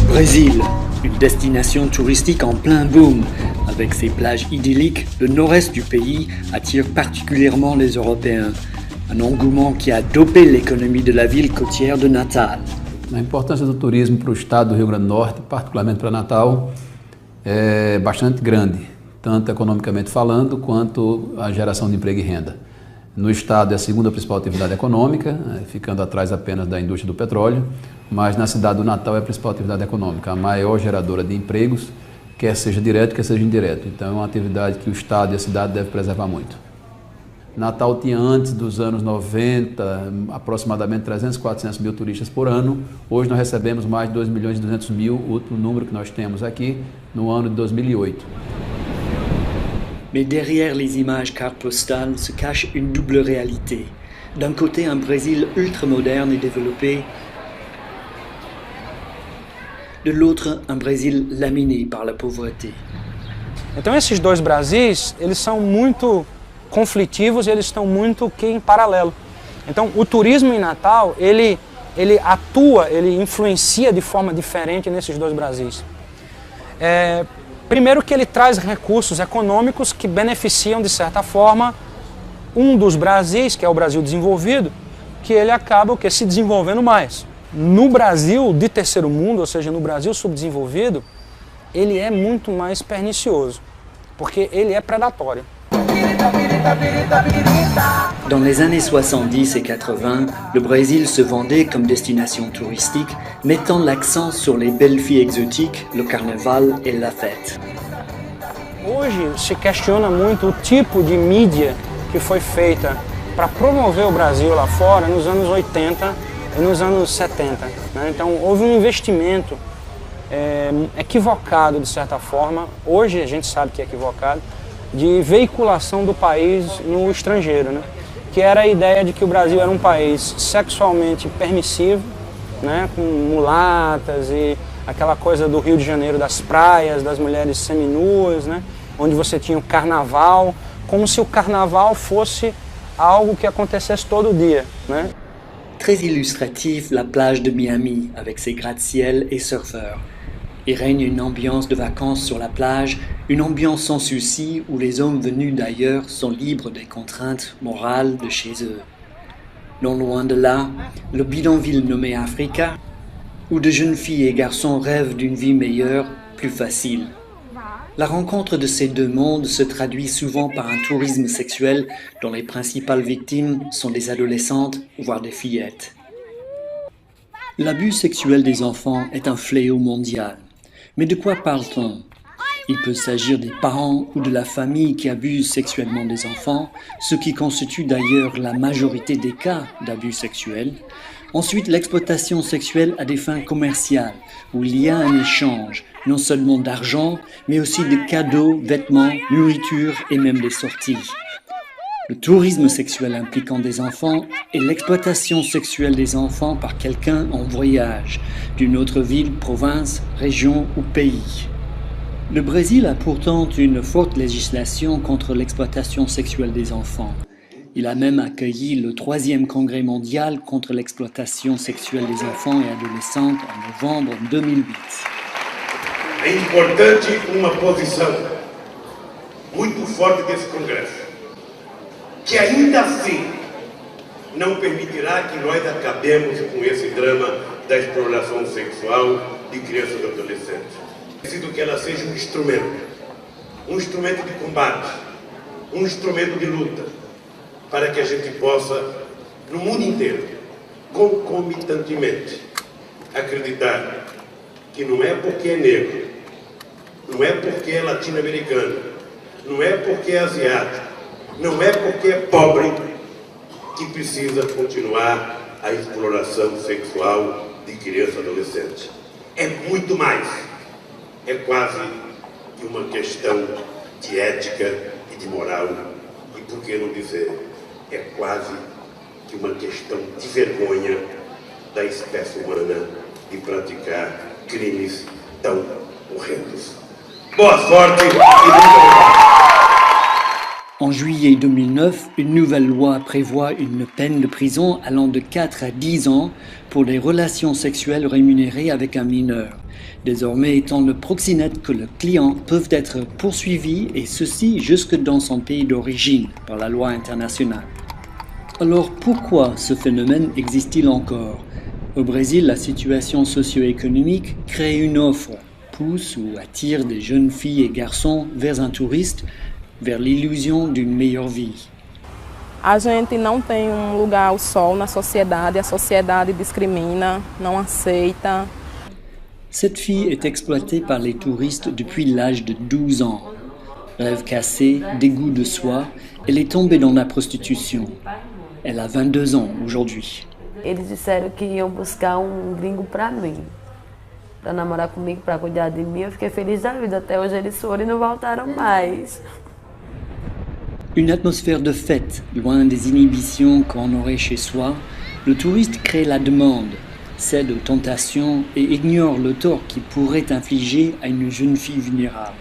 Brésil, une destination touristique en plein boom. Avec ses plages idylliques, le nord-est du pays attire particulièrement les Européens. Un engouement qui a dopé l'économie de la ville côtière de Natal. A importância do turismo para o estado do Rio Grande do Norte, particularmente para Natal, é bastante grande, tanto economicamente falando, quanto a geração de emprego e renda. No estado é a segunda principal atividade econômica, ficando atrás apenas da indústria do petróleo, mas na cidade do Natal é a principal atividade econômica, a maior geradora de empregos, quer seja direto, quer seja indireto. Então é uma atividade que o estado e a cidade devem preservar muito. Natal tinha antes dos anos 90, aproximadamente 300, 400 mil turistas por ano. Hoje nós recebemos mais de 2 milhões e 200 mil, o último número que nós temos aqui, no ano de 2008. Mais derrière les images cartes postales se cache une double réalité. D'un côté, un Brésil ultramoderne et développé. De l'autre, un Brésil laminé par la pauvreté. Então esses dois Brasis, eles são muito conflitivos e eles estão muito que em paralelo. Então o turismo em Natal, ele atua, ele influencia de forma diferente nesses dois Brasis. Primeiro que ele traz recursos econômicos que beneficiam, de certa forma, um dos Brasis, que é o Brasil desenvolvido, que ele acaba se desenvolvendo mais. No Brasil de terceiro mundo, ou seja, no Brasil subdesenvolvido, ele é muito mais pernicioso, porque ele é predatório. Dans les années 70 et 80, le Brésil se vendait comme destination touristique, mettant l'accent sur les belles filles exotiques, le carnaval et la fête. Hoje se questiona muito o tipo de mídia que foi feita para promover o Brasil lá fora nos anos 80 e nos anos 70. Né? Então houve um investimento equivocado, de certa forma, hoje a gente sabe que é equivocado, de veiculação do país no estrangeiro, né? Que era a ideia de que o Brasil era um país sexualmente permissivo, né? Com mulatas e aquela coisa do Rio de Janeiro, das praias, das mulheres seminuas, né? Onde você tinha o carnaval, como se o carnaval fosse algo que acontecesse todo dia, né? Très illustratif, la plage de Miami, avec ses gratte-ciel et surfeurs. Il règne une ambiance de vacances sur la plage, une ambiance sans souci où les hommes venus d'ailleurs sont libres des contraintes morales de chez eux. Non loin de là, le bidonville nommé Africa, où de jeunes filles et garçons rêvent d'une vie meilleure, plus facile. La rencontre de ces deux mondes se traduit souvent par un tourisme sexuel dont les principales victimes sont des adolescentes, voire des fillettes. L'abus sexuel des enfants est un fléau mondial. Mais de quoi parle-t-on? Il peut s'agir des parents ou de la famille qui abusent sexuellement des enfants, ce qui constitue d'ailleurs la majorité des cas d'abus sexuels. Ensuite, l'exploitation sexuelle à des fins commerciales, où il y a un échange, non seulement d'argent, mais aussi de cadeaux, vêtements, nourriture et même des sorties. Le tourisme sexuel impliquant des enfants et l'exploitation sexuelle des enfants par quelqu'un en voyage, d'une autre ville, province, région ou pays. Le Brésil a pourtant une forte législation contre l'exploitation sexuelle des enfants. Il a même accueilli le 3e congrès mondial contre l'exploitation sexuelle des enfants et adolescentes en novembre 2008. É importante uma posição muito forte desse congresso, que ainda assim não permitirá que nós acabemos com esse drama da exploração sexual de crianças e adolescentes. Preciso que ela seja um instrumento de combate, um instrumento de luta, para que a gente possa, no mundo inteiro, concomitantemente, acreditar que não é porque é negro, não é porque é latino-americano, não é porque é asiático, não é porque é pobre que precisa continuar a exploração sexual de criança e adolescente. É muito mais. é quase que uma questão de ética e de moral, e por que não dizer, é quase que uma questão de vergonha da espécie humana de praticar crimes tão horrendos. Boa sorte e muito obrigado. En juillet 2009, une nouvelle loi prévoit une peine de prison allant de 4 à 10 ans pour les relations sexuelles rémunérées avec un mineur. Désormais étant le proxénète que le client peuvent être poursuivis et ceci jusque dans son pays d'origine par la loi internationale. Alors pourquoi ce phénomène existe-t-il encore? Au Brésil, la situation socio-économique crée une offre, pousse ou attire des jeunes filles et garçons vers un touriste, vers l'illusion d'une meilleure vie. A gente não tem lugar ao sol na sociedade, a sociedade discrimina, não aceita. Cette fille est exploitée par les touristes depuis l'âge de 12 ans. Rêve cassé, dégoût de soi, elle est tombée dans la prostitution. Elle a 22 ans aujourd'hui. Eles disseram que iam buscar gringo para mim, para namorar comigo, para cuidar de mim. Eu fiquei feliz da vida. Até hoje eles foram e não voltaram mais. Une atmosphère de fête, loin des inhibitions qu'on aurait chez soi, le touriste crée la demande, cède aux tentations et ignore le tort qu'il pourrait infliger à une jeune fille vulnérable.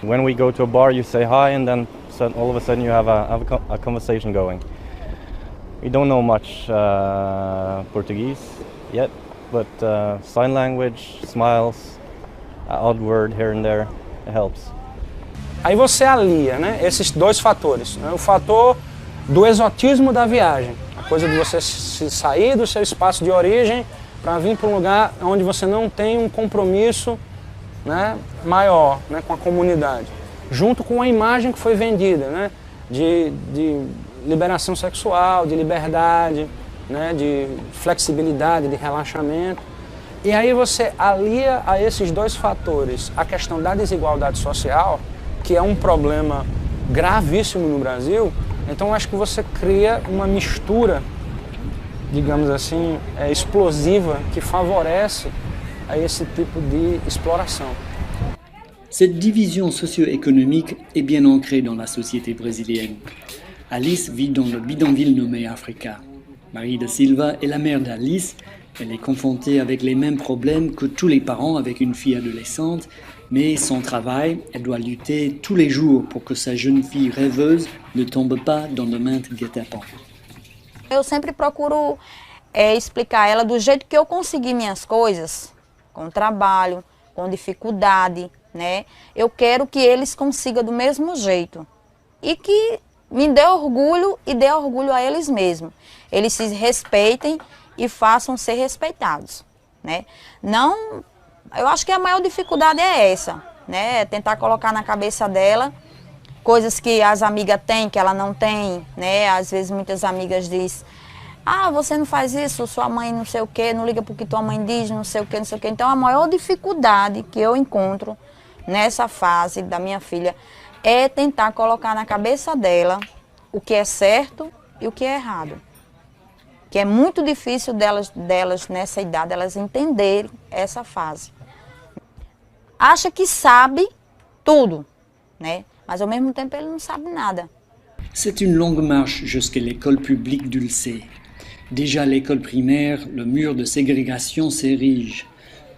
When we go to a bar, you say hi, and then all of a sudden you have a conversation going. We don't know much Portuguese yet, but sign language, smiles, odd word here and there, it helps. Aí você alia, né, esses dois fatores, né, o fator do exotismo da viagem, a coisa de você se sair do seu espaço de origem para vir para um lugar onde você não tem um compromisso, né, maior, né, com a comunidade, junto com a imagem que foi vendida, né, de liberação sexual, de liberdade, né, de flexibilidade, de relaxamento. E aí você alia a esses dois fatores a questão da desigualdade social, que é um problema gravíssimo no Brasil. Então acho que você cria uma mistura, digamos assim, explosiva, que favorece a esse tipo de exploração. Cette division socio-économique est bien ancrée dans la société brésilienne. Alice vit dans le bidonville nommé Africa. Marie da Silva est la mère d'Alice. Elle est confrontée avec les mêmes problèmes que tous les parents avec une fille adolescente, mais son travail, elle doit lutter tous les jours pour que sa jeune fille rêveuse ne tombe pas dans de mains guet-apens. Eu sempre procuro explicar a ela do jeito que eu consegui minhas coisas, com trabalho, com dificuldade, né? Eu quero que eles consigam do mesmo jeito e que me dê orgulho e dê orgulho a eles mesmos. Eles se respeitem e façam ser respeitados, né? Não, eu acho que a maior dificuldade é essa, né? Tentar colocar na cabeça dela coisas que as amigas têm, que ela não tem, né? Às vezes muitas amigas dizem: ah, você não faz isso, sua mãe não sei o quê, não liga porque tua mãe diz, não sei o quê, não sei o quê. Então a maior dificuldade que eu encontro nessa fase da minha filha é tentar colocar na cabeça dela o que é certo e o que é errado. Que é muito difícil delas nessa idade, elas entenderem essa fase. Acha que sabe tudo, né? Mas ao mesmo tempo ele não sabe nada. C'est une longue marche jusqu'à l'école publique d'Ulcé. Déjà à l'école primaire, le mur de ségrégation s'érige.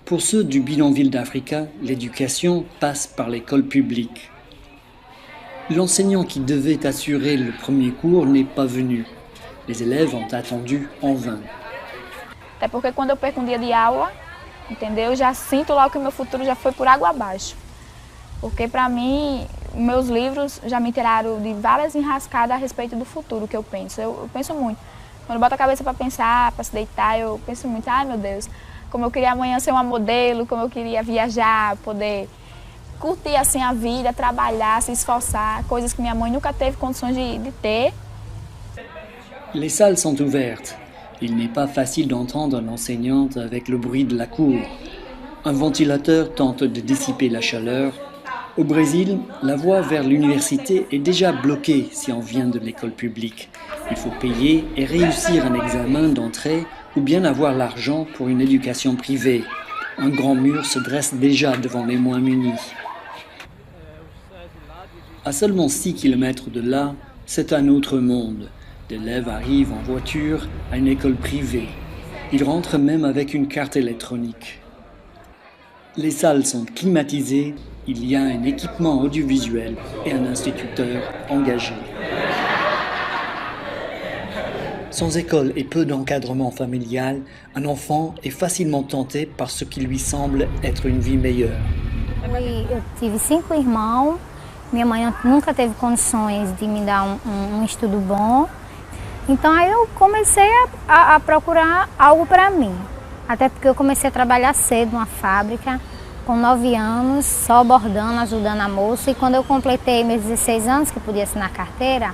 Pour ceux du bidonville d'Africa, l'éducation passe par l'école publique. L'enseignant qui devait assurer le premier cours n'est pas venu. Les élèves ont attendu en vain. Até porque quando eu perco dia de aula, entendeu? Eu já sinto logo que o meu futuro já foi por água abaixo. Porque para mim, meus livros já me tiraram de várias enrascadas a respeito do futuro que eu penso. Eu penso muito. Quando eu boto a cabeça para pensar, para se deitar, eu penso muito: ai meu Deus, como eu queria amanhã ser uma modelo, como eu queria viajar, poder curtir assim a vida, trabalhar, se esforçar, coisas que minha mãe nunca teve condições de ter. Les salles sont ouvertes. Il n'est pas facile d'entendre l'enseignante avec le bruit de la cour. Un ventilateur tente de dissiper la chaleur. Au Brésil, la voie vers l'université est déjà bloquée si on vient de l'école publique. Il faut payer et réussir un examen d'entrée ou bien avoir l'argent pour une éducation privée. Un grand mur se dresse déjà devant les moins munis. À seulement 6 km de là, c'est un autre monde. L'élève arrive en voiture à une école privée. Il rentre même avec une carte électronique. Les salles sont climatisées, il y a un équipement audiovisuel et un instituteur engagé. Sans école et peu d'encadrement familial, un enfant est facilement tenté par ce qui lui semble être une vie meilleure. Eu tive 5 irmãos, minha mãe nunca teve condições de me dar estudo bom. Então aí eu comecei a procurar algo para mim. Até porque eu comecei a trabalhar cedo numa fábrica, com 9 anos, só bordando, ajudando a moça. E quando eu completei meus 16 anos, que eu podia assinar carteira,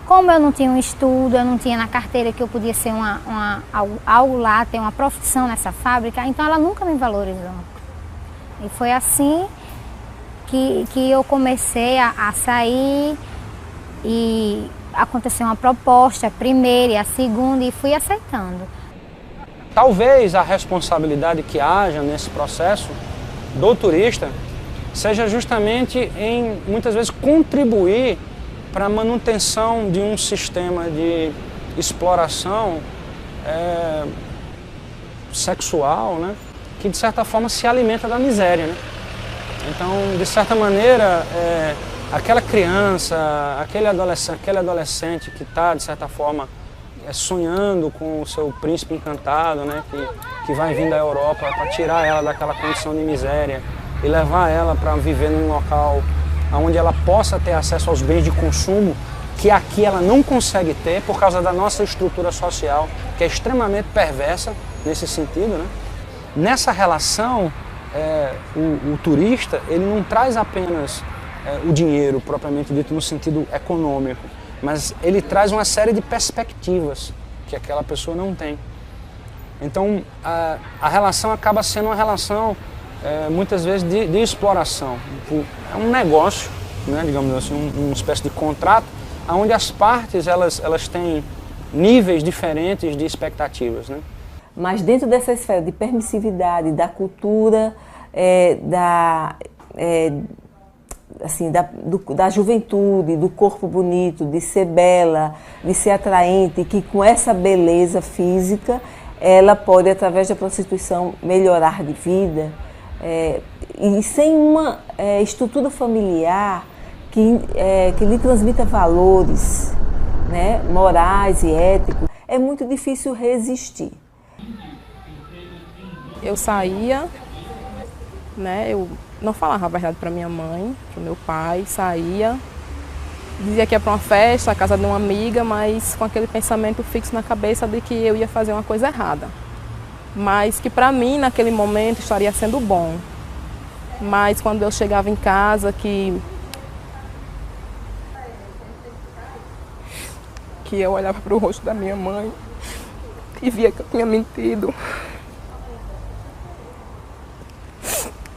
como eu não tinha um estudo, eu não tinha na carteira que eu podia ser algo lá, ter uma profissão nessa fábrica, então ela nunca me valorizou. E foi assim que eu comecei a sair e aconteceu uma proposta, a primeira e a segunda, e fui aceitando. Talvez a responsabilidade que haja nesse processo do turista seja justamente em, muitas vezes, contribuir para a manutenção de um sistema de exploração sexual, né, que de certa forma se alimenta da miséria, né? Então, de certa maneira, aquela criança, aquele adolescente que está, de certa forma, sonhando com o seu príncipe encantado, né, que vai vir da Europa para tirar ela daquela condição de miséria e levar ela para viver num local onde ela possa ter acesso aos bens de consumo que aqui ela não consegue ter por causa da nossa estrutura social, que é extremamente perversa nesse sentido, né? Nessa relação, o turista ele não traz apenas o dinheiro propriamente dito no sentido econômico, mas ele traz uma série de perspectivas que aquela pessoa não tem. Então a relação acaba sendo uma relação muitas vezes de exploração. É um negócio, né, digamos assim, uma espécie de contrato, onde as partes elas têm níveis diferentes de expectativas, né? Mas dentro dessa esfera de permissividade, da cultura, da juventude, do corpo bonito, de ser bela, de ser atraente, que com essa beleza física ela pode, através da prostituição, melhorar de vida, e sem uma estrutura familiar que lhe transmita valores, né, morais e éticos, é muito difícil resistir. Eu saía, né, eu não falava a verdade para minha mãe, para o meu pai, saía, dizia que ia para uma festa, a casa de uma amiga, mas com aquele pensamento fixo na cabeça de que eu ia fazer uma coisa errada. Mas que para mim, naquele momento, estaria sendo bom. Mas quando eu chegava em casa, que eu olhava para o rosto da minha mãe e via que eu tinha mentido,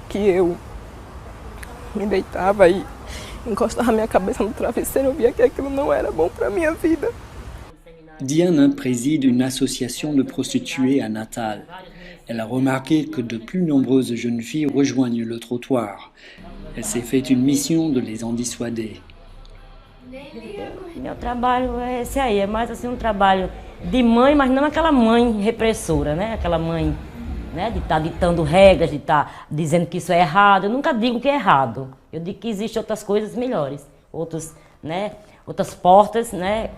que eu me deitava e encostava minha cabeça no travesseiro, eu via que aquilo não era bom para a minha vida. Diana préside une association de prostituées à Natal. Elle a remarqué que de plus nombreuses jeunes filles rejoignent le trottoir. Elle s'est fait une mission de les en dissuader. Meu trabalho é esse aí, é mais assim um trabalho de mãe, mas não aquela mãe repressora, né? Aquela mãe, né, de estar ditando regras, de estar dizendo que isso é errado. Eu nunca digo que é errado. Eu digo que existem outras coisas melhores, outras portas, né,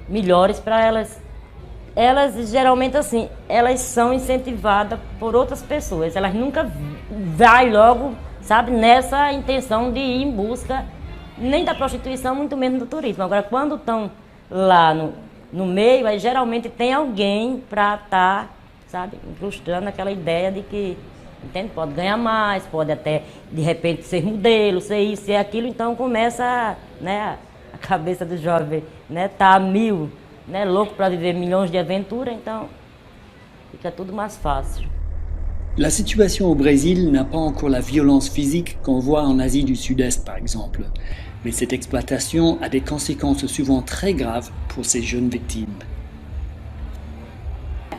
melhores para elas. Elas geralmente assim, elas são incentivadas por outras pessoas. Elas nunca vai logo, sabe, nessa intenção de ir em busca nem da prostituição, muito menos do turismo. Agora, quando estão lá no meio, aí geralmente tem alguém para estar, sabe, frustrando aquela ideia de que, entende, pode ganhar mais, pode até, de repente, ser modelo, ser isso, ser aquilo. Então começa, né, a cabeça do jovem, né, tá a mil, né, louco para viver milhões de aventuras, então fica tudo mais fácil. La situation au Brésil n'a pas encore la violence physique qu'on voit en Asie du Sud-Est, par exemple. Mais cette exploitation a des conséquences souvent très graves pour ces jeunes victimes.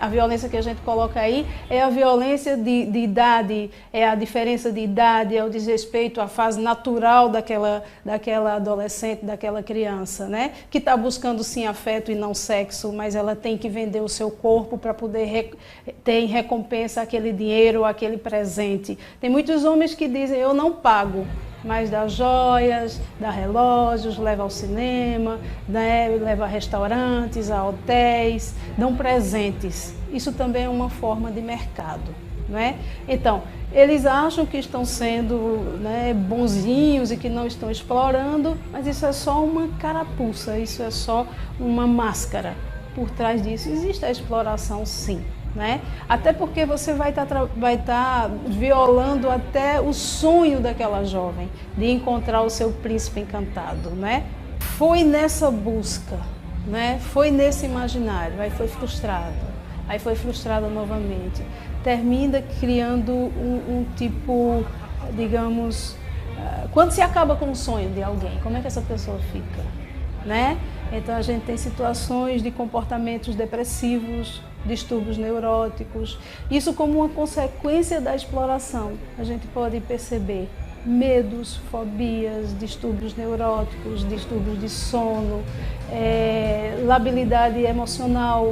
A violência que a gente coloca aí é a violência de idade, é a diferença de idade, é o desrespeito à fase natural daquela adolescente, daquela criança, né? Que está buscando sim afeto e não sexo, mas ela tem que vender o seu corpo para poder ter em recompensa aquele dinheiro, aquele presente. Tem muitos homens que dizem, eu não pago, mas dá joias, dá relógios, leva ao cinema, né, leva a restaurantes, a hotéis, dão presentes. Isso também é uma forma de mercado, não é? Então, eles acham que estão sendo, né, bonzinhos e que não estão explorando, mas isso é só uma carapuça, isso é só uma máscara. Por trás disso existe a exploração, sim. Né? Até porque você vai estar violando até o sonho daquela jovem de encontrar o seu príncipe encantado, né? Foi nessa busca, né? Foi nesse imaginário, aí foi frustrada novamente, termina criando um tipo, digamos, quando se acaba com o sonho de alguém, como é que essa pessoa fica, né? Então a gente tem situações de comportamentos depressivos, distúrbios neuróticos, isso como uma consequência da exploração. A gente pode perceber medos, fobias, distúrbios neuróticos, distúrbios de sono, labilidade emocional,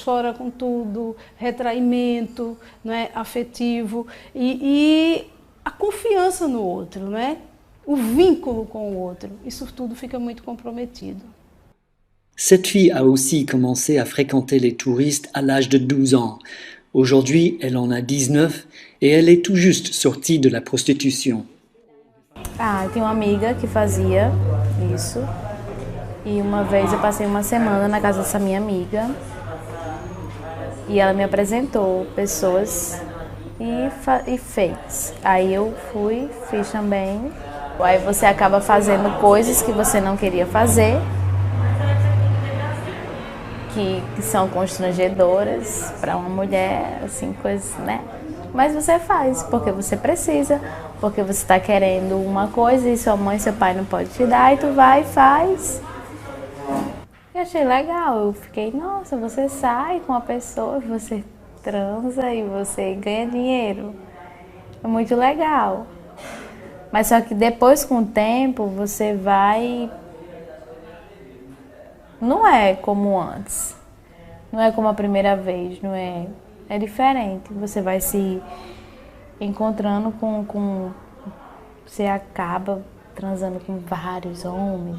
chora com tudo, retraimento, né, afetivo e a confiança no outro, né? O vínculo com o outro, isso tudo fica muito comprometido. Cette fille a aussi commencé à fréquenter les touristes à l'âge de 12 ans. Aujourd'hui, elle en a 19 et elle est tout juste sortie de la prostitution. Eu tenho uma amiga que fazia isso e uma vez eu passei uma semana na casa dessa minha amiga e ela me apresentou pessoas e fez. Aí eu fui, fiz também. Aí você acaba fazendo coisas que você não queria fazer, que são constrangedoras para uma mulher, assim, coisas, né? Mas você faz, porque você precisa, porque você está querendo uma coisa e sua mãe e seu pai não podem te dar, e tu vai e faz. Eu achei legal, eu fiquei, nossa, você sai com a pessoa, você transa e você ganha dinheiro. É muito legal. Mas só que depois, com o tempo, você vai... Não é como antes, não é como a primeira vez, não é? É diferente, você vai se encontrando com... Você acaba transando com vários homens,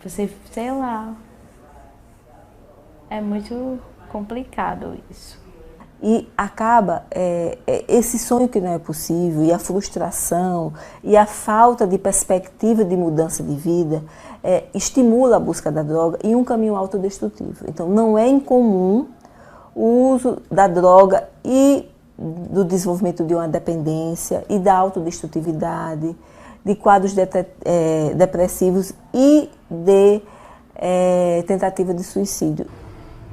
você, sei lá, é muito complicado isso. E acaba esse sonho que não é possível, e a frustração, e a falta de perspectiva de mudança de vida, estimula a busca da droga em um caminho autodestrutivo. Então não é incomum o uso da droga e do desenvolvimento de uma dependência e da autodestrutividade, de quadros depressivos e de tentativa de suicídio.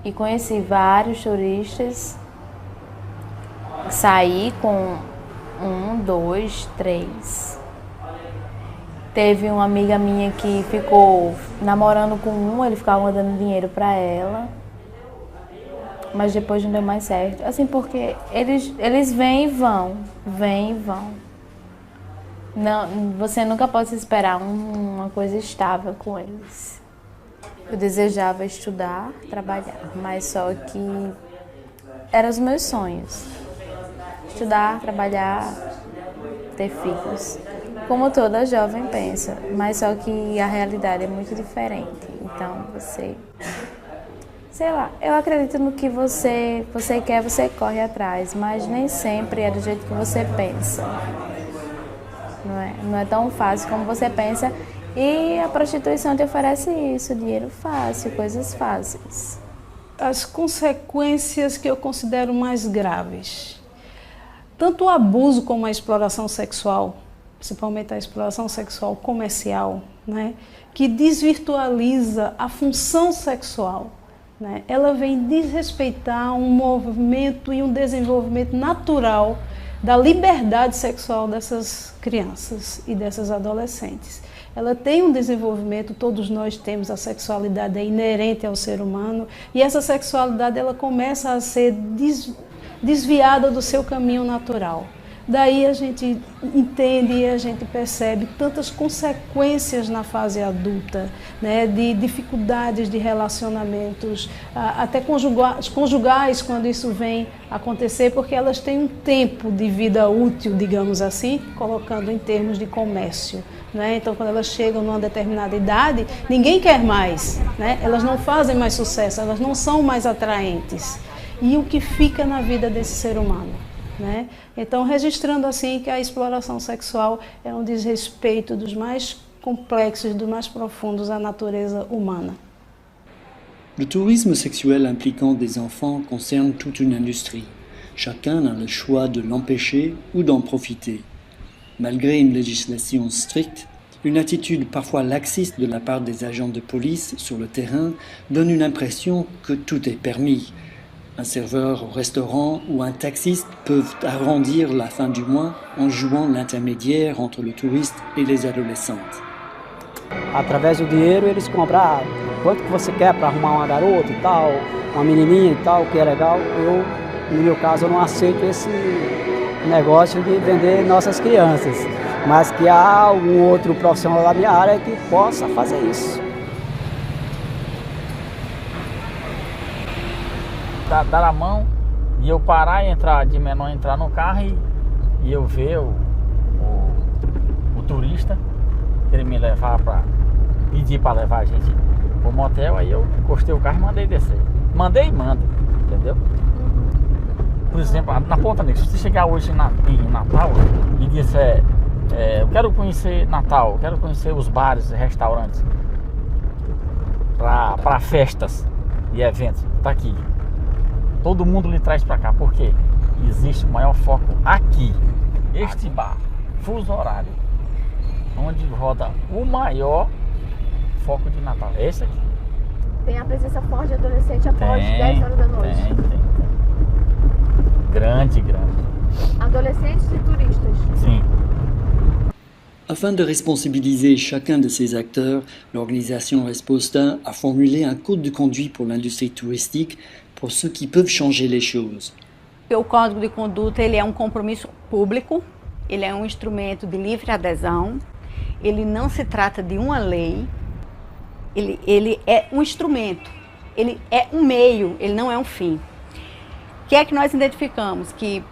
E conheci vários turistas. Saí com 1, 2, 3. Teve uma amiga minha que ficou namorando com ele ficava mandando dinheiro para ela. Mas depois não deu mais certo. Assim, porque eles vêm e vão. Não, você nunca pode esperar uma coisa estável com eles. Eu desejava estudar, trabalhar, mas só que eram os meus sonhos. Estudar, trabalhar, ter filhos, como toda jovem pensa, mas só que a realidade é muito diferente. Então sei lá, eu acredito no que você quer, você corre atrás, mas nem sempre é do jeito que você pensa. Não é tão fácil como você pensa, e a prostituição te oferece isso, dinheiro fácil, coisas fáceis. As consequências que eu considero mais graves. Tanto o abuso como a exploração sexual, principalmente a exploração sexual comercial, né, que desvirtualiza a função sexual, né, ela vem desrespeitar um movimento e um desenvolvimento natural da liberdade sexual dessas crianças e dessas adolescentes. Ela tem um desenvolvimento, todos nós temos, a sexualidade é inerente ao ser humano, e essa sexualidade ela começa a ser desviada do seu caminho natural. Daí a gente entende e a gente percebe tantas consequências na fase adulta, né, de dificuldades de relacionamentos, até conjugais, quando isso vem acontecer, porque elas têm um tempo de vida útil, digamos assim, colocando em termos de comércio. Né? Então, quando elas chegam numa determinada idade, ninguém quer mais, né? Elas não fazem mais sucesso, elas não são mais atraentes. E o que fica na vida desse ser humano? Né? Então, registrando assim que a exploração sexual é um desrespeito dos mais complexos, dos mais profundos à natureza humana. Le tourisme sexuel impliquant des enfants concerne toute une industrie. Chacun a le choix de l'empêcher ou d'en profiter. Malgré une législation stricte, une attitude parfois laxiste de la part des agents de police sur le terrain donne une impression que tout est permis. Un serveur au restaurant ou un taxiste peuvent arrondir la fin du mois en jouant l'intermédiaire entre le touriste et les adolescentes. Através do dinheiro eles compram quanto que você quer para arrumar uma garota e tal, uma menininha e tal, que é legal. No meu caso, eu não aceito esse negócio de vender nossas crianças, mas que há algum outro profissional da minha área que possa fazer isso. Dar a mão e eu parar e entrar, de menor entrar no carro e eu ver o turista, ele me levar para pedir para levar a gente pro motel, aí eu encostei o carro e mandei descer. Mandei e mando, entendeu? Por exemplo, na Ponta Negra, se você chegar hoje em Natal e disser eu quero conhecer Natal, eu quero conhecer os bares e restaurantes para festas e eventos, tá aqui. Todo mundo lhe traz para cá, porque existe o maior foco aqui. Este bar, fuso horário, onde roda o maior foco de Natal. É esse aqui. Tem a presença forte de adolescente após 10 horas da noite. Tem. Grande. Adolescentes e turistas. Sim. Afin de responsabiliser chacun de ces acteurs, l'organisation Resposta a formulé un code de conduite pour l'industrie touristique pour ceux qui peuvent changer les choses. O Código de Conduta ele é um compromisso público, ele é um instrumento de livre adesão, ele não se trata de uma lei, ele é um instrumento, ele é um meio, ele não é um fim. O que é que nós identificamos? Que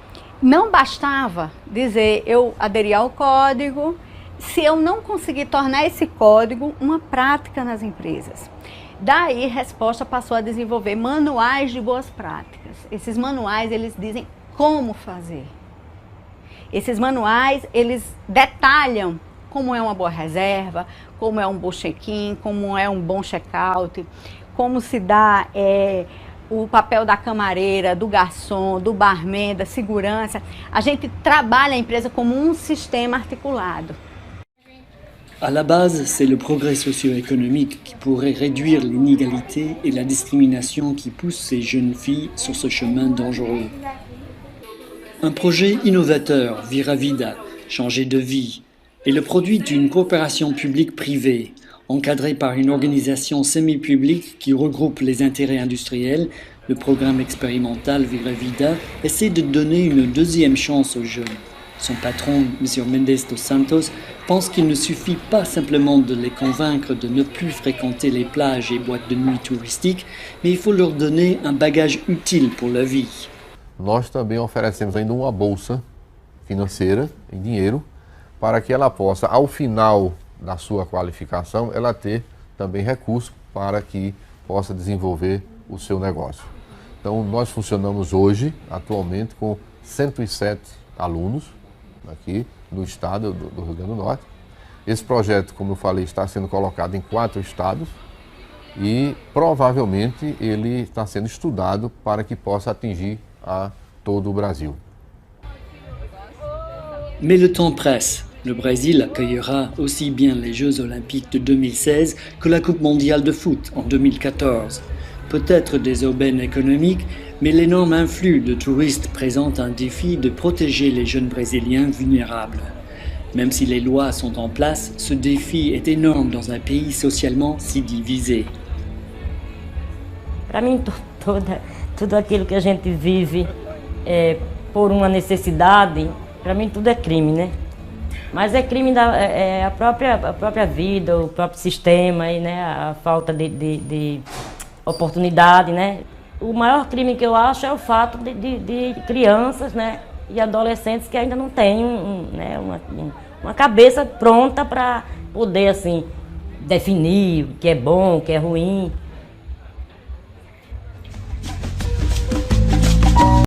não bastava dizer eu aderi ao código, se eu não conseguir tornar esse código uma prática nas empresas. Daí, Resposta passou a desenvolver manuais de boas práticas. Esses manuais, eles dizem como fazer. Esses manuais, eles detalham como é uma boa reserva, como é um bom check-in, como é um bom check-out, como se dá o papel da camareira, do garçom, do barman, da segurança. A gente trabalha a empresa como um sistema articulado. À la base, c'est le progrès socio-économique qui pourrait réduire l'inégalité et la discrimination qui pousse ces jeunes filles sur ce chemin dangereux. Un projet innovateur, Vira Vida, changer de vie, est le produit d'une coopération publique-privée, encadrée par une organisation semi-publique qui regroupe les intérêts industriels. Le programme expérimental Vira Vida essaie de donner une deuxième chance aux jeunes. Son patron, M. Mendes dos Santos, pense qu'il ne suffit pas simplement de les convaincre de ne plus fréquenter les plages et boîtes de nuit touristiques, mais il faut leur donner un bagage utile pour la vie. Nós também oferecemos ainda uma bolsa financeira, em dinheiro, para que ela possa, ao final da sua qualificação, ela ter também recursos para que possa desenvolver o seu negócio. Então, nós funcionamos hoje, atualmente, com 107 alunos, aqui no estado do Rio Grande do Norte. Esse projeto, como eu falei, está sendo colocado em 4 estados e provavelmente ele está sendo estudado para que possa atingir a todo o Brasil. Mais le temps presse. Le Brésil accueillera aussi bien les Jeux Olympiques de 2016 que la Coupe mondiale de foot en 2014. peut-être des aubaines économiques, mais l'énorme influx de touristes présente un défi de protéger les jeunes Brésiliens vulnérables. Même si les lois sont en place, ce défi est énorme dans un pays socialement si divisé. Para mim, tudo aquilo que a gente vive por uma necessidade, para mim tudo é crime, né? Mas é crime a própria vida, o próprio sistema, e, né, a falta de oportunidade, né? O maior crime que eu acho é o fato de crianças, né, e adolescentes que ainda não têm né, uma cabeça pronta para poder assim, definir o que é bom, o que é ruim.